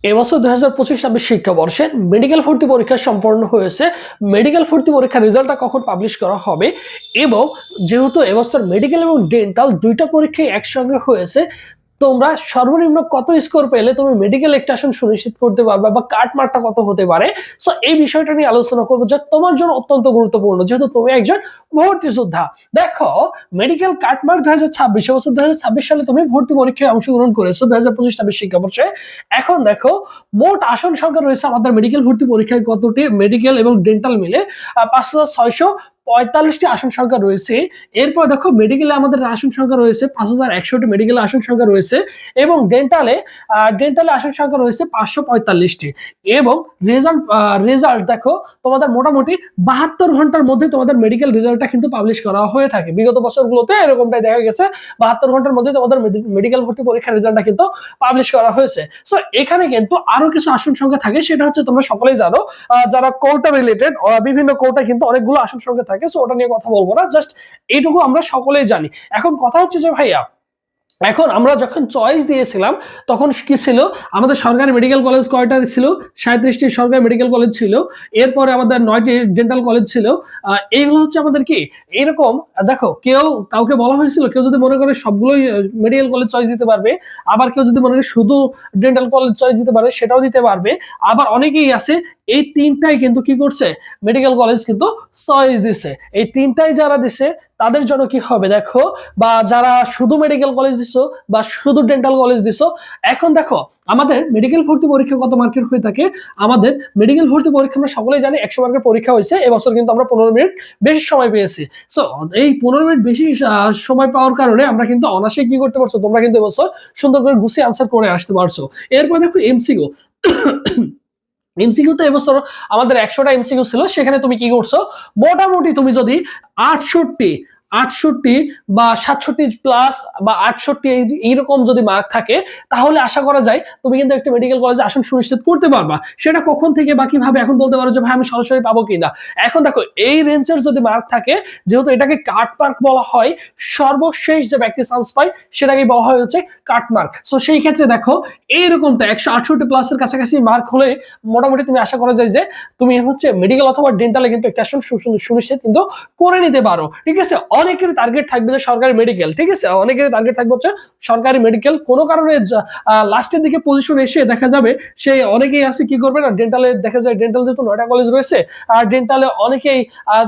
এবছর 2025-26 শিক্ষাবর্ষে মেডিকেল ভর্তি পরীক্ষা সম্পন্ন হয়েছে। মেডিকেল ভর্তি পরীক্ষার রেজাল্টটা কখন পাবলিশ করা হবে এবং যেহেতু এবছর মেডিকেল এবং ডেন্টাল দুইটা পরীক্ষাই একসঙ্গে হয়েছে, তোমরা সর্বনিম্ন কত স্কোর পেলে তুমি মেডিকেল একটা আসন সুনিশ্চিত করতে পারবে বা কাট মার্কটা কত হতে পারে। সো এই বিষয়টা নিয়ে আলোচনা করবো, যা তোমার জন্য অত্যন্ত গুরুত্বপূর্ণ যেহেতু তুমি একজন ভর্তি যোদ্ধা। দেখো, মেডিকেল কাট মার্ক 2026 এবছর 2026 সালে তুমি ভর্তি পরীক্ষায় অংশগ্রহণ করেছো 2025-26 শিক্ষাবর্ষে। এখন দেখো, মোট আসন সংখ্যা রয়েছে আমাদের মেডিকেল ভর্তি পরীক্ষায় কতটি, মেডিকেল এবং ডেন্টাল মিলে 5,645টি আসন সংখ্যা রয়েছে। এরপর দেখো, মেডিকেলে আমাদের আসন সংখ্যা রয়েছে 5,100টি, মেডিকেলে আসন সংখ্যা রয়েছে এবং ডেন্টালে আসন সংখ্যা রয়েছে 545টি। এবং রেজাল্ট দেখো, তোমাদের মোটামুটি 72 ঘন্টার মধ্যে তোমাদের মেডিকেল রেজাল্টটা কিন্তু পাবলিশ করা হয়ে থাকে। বিগত বছরগুলোতে এরকমটাই দেখা গেছে, 72 ঘন্টার মধ্যে তোমাদের মেডিকেল ভর্তি পরীক্ষার রেজাল্টটা কিন্তু পাবলিশ করা হয়েছে। সো এখানে কিন্তু আরো কিছু আসন সংখ্যা থাকে, সেটা হচ্ছে তোমরা সকলেই জানো, যারা কোটা রিলেটেড বিভিন্ন কোটা কিন্তু অনেকগুলো আসন সংখ্যা থাকে। সো ওটা নিয়ে কথা বলবো না, জাস্ট এইটুকু আমরা সকলেই জানি। এখন কথা হচ্ছে যে ভাইয়া, এখন আমরা যখন চয়েস দিয়েছিলাম তখন কি ছিল, আমাদের সরকারি মেডিকেল কলেজ কয়টা ছিল? 37টি সরকারি মেডিকেল কলেজ ছিল। এরপরে আমাদের 9টি ডেন্টাল কলেজ ছিল। এইগুলো হচ্ছে আমাদের কি এরকম, দেখো, কাউকে বলা হয়েছিল কেউ যদি মনে করে সবগুলোই মেডিকেল কলেজ চয়েস দিতে পারবে, আবার কেউ যদি মনে করে শুধু ডেন্টাল কলেজ চয়েস দিতে পারবে সেটাও দিতে পারবে। আবার অনেকেই আছে এই তিনটাই কিন্তু কি করছে, মেডিকেল কলেজ কিন্তু চয়েস দিছে। এই তিনটাই যারা দিছে তাদের জন্য কি হবে দেখো, বা যারা শুধু মেডিকেল কলেজ দিছো বা শুধু ডেন্টাল কলেজ দিছো, এখন দেখো আমাদের মেডিকেল ভর্তি পরীক্ষা কত মার্কের হয়ে থাকে। আমাদের মেডিকেল ভর্তি পরীক্ষা আমরা সকলেই জানি 100 মার্কের পরীক্ষা হয়েছে। এবছর কিন্তু আমরা 15 মিনিট বেশি সময় পেয়েছি। সো এই 15 মিনিট বেশি সময় পাওয়ার কারণে আমরা কিন্তু অনায়াসে কি করতে পারছো, তোমরা কিন্তু এবছর সুন্দর করে গুছিয়ে আনসার করে আসতে পারছো। এরপর দেখো এমসিকিউ। এমসিকিউ তো এবছর আমাদের 100টা এমসিকিউ ছিল, সেখানে তুমি কি করছো, মোটামুটি তুমি যদি 68 বা 67 প্লাস বা 68 এইরকম যদি মার্ক থাকে, তাহলে আশা করা যায় তুমি কিন্তু একটা মেডিকেল কলেজে আসন সুনিশ্চিত করতে পারবা। সেটা কখন থেকে বা কিভাবে এখন বলতে পারো যে ভাই আমি সরাসরি পাবো কিনা। এখন দেখো, এই রেঞ্জের যদি মার্ক থাকে, যেহেতু এটাকে কাট মার্ক বলা হয়, সর্বশেষ যে ব্যক্তি চান্স পায় সেটাকে বলা হয় হচ্ছে কাট মার্ক। সো সেই ক্ষেত্রে দেখো, এইরকমটা 168 প্লাসের কাছাকাছি মার্ক হলে মোটামুটি তুমি আশা করা যায় যে তুমি হচ্ছে মেডিকেল অথবা ডেন্টালে কিন্তু একটা আসন সুনিশ্চিত কিন্তু করে নিতে পারো। ঠিক আছে, অনেকের টার্গেট থাকবে যে সরকারি মেডিকেল, ঠিক আছে, অনেকের টার্গেট থাকবে হচ্ছে সরকারি মেডিকেল। কোনো কারণে লাস্টের দিকে পজিশন এসে দেখা যাবে সে অনেকেই আছে কি করবে না, ডেন্টালে দেখা যায়, ডেন্টাল যেহেতু 9টা কলেজ রয়েছে, আর ডেন্টালে অনেকেই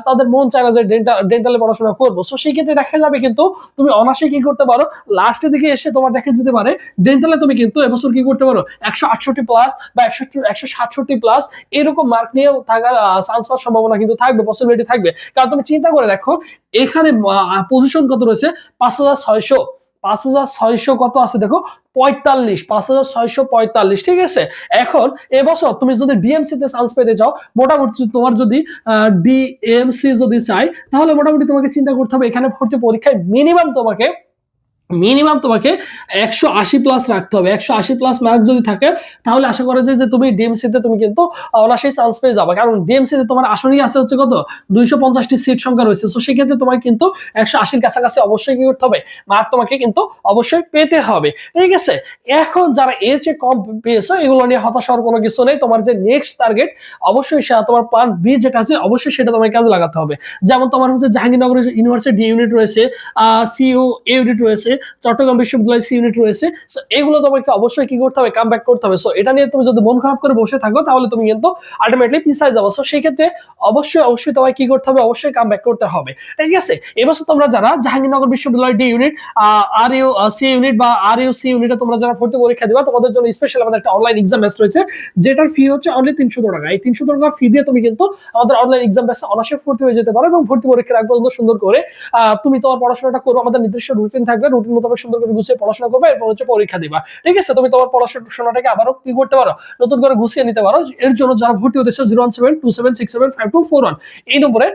তাদের মন চায় না যে ডেন্টালে পড়াশোনা করবো। সো সেই ক্ষেত্রে দেখা যাবে কিন্তু তুমি অনায়াসে কি করতে পারো, লাস্টের দিকে এসে তোমার দেখা যেতে পারে ডেন্টালে তুমি কিন্তু এবছর কি করতে পারো 168 প্লাস বা 167 প্লাস এরকম মার্ক নিয়ে থাকার চান্স পাওয়ার সম্ভাবনা কিন্তু থাকবে, পসিবিলিটি থাকবে। কারণ তুমি চিন্তা করে দেখো, এখানে পজিশন কত রয়েছে, 5,600, 5,600 কত আছে দেখো, 45, 5,645, ঠিক আছে। এখন এবছর তুমি যদি ডিএমসি তে চান্স পেতে চাও, মোটামুটি তোমার যদি ডিএমসি যদি চাই, তাহলে মোটামুটি তোমাকে চিন্তা করতে হবে এখানে ভর্তি পরীক্ষায় মিনিমাম তোমাকে 180 প্লাস রাখতে হবে। 180 প্লাস মার্ক যদি থাকে, তাহলে আশা করা যায় যে তুমি ডিএমসি তে তুমি কিন্তু অনায়াসেই চান্স পেয়ে যাবে। কারণ ডিএমসি তে তোমার আসনই আছে হচ্ছে কত, 250টি সিট সংখ্যা রয়েছে। সো সেই ক্ষেত্রে তোমাকে কিন্তু 180-র কাছাকাছি অবশ্যই কি করতে হবে, মার্ক তোমাকে কিন্তু অবশ্যই পেতে হবে। ঠিক আছে, এখন যারা এর চেয়ে কম পেয়েছো, এগুলো নিয়ে হতাশ হওয়ার কোনো কিছু নেই। তোমার যে নেক্সট টার্গেট, অবশ্যই তোমার প্ল্যান বি যেটা আছে, অবশ্যই সেটা তোমার কাজে লাগাতে হবে। যেমন তোমার হচ্ছে জাহাঙ্গীরনগর ইউনিভার্সিটি ডি ইউনিট রয়েছে, সিইউ এ ইউনিট রয়েছে, চট্টগ্রাম বিশ্ববিদ্যালয় সি ইউনিট রয়েছে। সো এগুলো তোমাকে অবশ্যই কি করতে হবে, কাম ব্যাক করতে হবে। সো এটা নিয়ে তুমি যদি মন খারাপ করে বসে থাকো, তাহলে তুমি কিন্তু আলটিমেটলি পিছায় যাবো। সো সেই ক্ষেত্রে অবশ্যই তোমায় কি করতে হবে, অবশ্যই কাম ব্যাক করতে হবে। ঠিক আছে, এবছর তোমরা যারা জাহাঙ্গীরনগর বিশ্ববিদ্যালয় D unit, R U C unit বা আর ইউ সি ইউনিটে তোমরা যারা ভর্তি পরীক্ষা দিবা, তোমাদের জন্য স্পেশাল আমাদের একটা অনলাইন এক্সাম ব্যাচ রয়েছে, যেটার ফি হচ্ছে অনলি 300 টাকা। এই 300 টাকা ফি দিয়ে তুমি কিন্তু আমাদের অনলাইন এক্সাম ব্যাচে অনায়াসে ভর্তি হয়ে যেতে পারো এবং ভর্তি পরীক্ষার আগ পর্যন্ত সুন্দর করে তুমি তোমার পড়াশোনাটা করো। আমাদের নির্দিষ্ট রুটিন থাকবে, রুটিন মোতাবেক সুন্দর করে গুছিয়ে পড়াশোনা করবে, এরপর হচ্ছে পরীক্ষা দিবা। ঠিক আছে, তুমি তোমার পড়াশোনাটাকে আবারও কি করতে পারো, নতুন করে গুছিয়ে নিতে পারো। এর জন্য যারা ভর্তি হতে চাও 01727675241 এই নম্বরে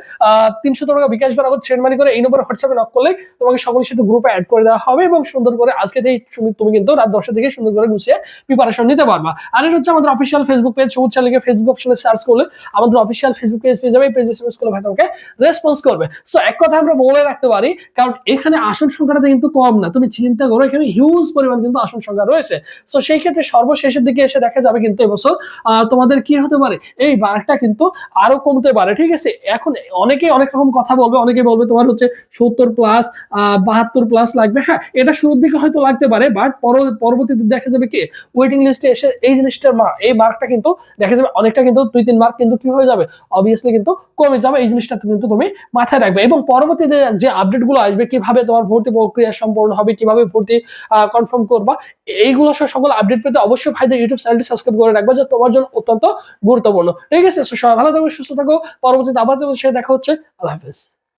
300 টাকা বিকাশ বা নগদ সেন্ড মানি করে এই নম্বরে হোয়াটসঅ্যাপে নক করলে তোমাকে সকলের সাথে গ্রুপে অ্যাড করে দেওয়া হবে এবং সুন্দর করে আজকে থেকে তুমি কিন্তু রাত 10টা থেকে সুন্দর করে গুছিয়ে প্রিপারেশন নিতে পারবা। আর এটা হচ্ছে আমাদের অফিসিয়াল ফেসবুক পেজ, সবুজ চ্যানেলকে ফেসবুক অপশনে সার্চ করলে আমাদের অফিসিয়াল ফেসবুক পেজ পেয়ে যাবে। এই পেজে সার্চ করলে ভাই তোমাকে রেসপন্স করবে। সো এক কথা আমরা বলে রাখতে পারি, কারণ এখানে আসন সংখ্যাটা কিন্তু কম না, তুমি চিন্তা করো এখানে হিউজ পরিমাণ কিন্তু আসন সংখ্যা রয়েছে। সো সেই ক্ষেত্রে সর্বশেষের দিকে এসে দেখা যাবে কিন্তু এবছর তোমাদের কি হতে পারে, এই বারটা কিন্তু আরো কমতে পারে, ঠিক আছে। এখন অনেকে অনেক রকম কথা বলবে, অনেকে বলবে তোমার হচ্ছে 70 প্লাস 72 প্লাস লাগবে। হ্যাঁ, এটা শুরুর দিকে হয়তো লাগতে পারে, বাট পরবর্তীতে দেখা যাবে কি ওয়েটিং লিস্টে এসে এই জিনিসটার এই মার্কটা কিন্তু দেখা যাবে অনেকটা কিন্তু 2-3 মার্ক কিন্তু কি হয়ে যাবে, অবভিয়াসলি কিন্তু কমে যাবে। এই জিনিসটা কিন্তু তুমি মাথায় রাখবে এবং পরবর্তীতে যে আপডেট গুলো আসবে, কিভাবে তোমার ভর্তি প্রক্রিয়া সম্পূর্ণ হবে, কিভাবে ভর্তি কনফার্ম করবা, এইগুলো সকল আপডেট পেতে অবশ্যই ভাইদের ইউটিউব চ্যানেলটি সাবস্ক্রাইব করে রাখবা, যা তোমার জন্য অত্যন্ত গুরুত্বপূর্ণ। ঠিক আছে, সবাই ভালো থাকো, সুস্থ থাকো, পরবর্তীতে আবার তোমার সাথে দেখা হচ্ছে। আল্লাহ হাফেজ।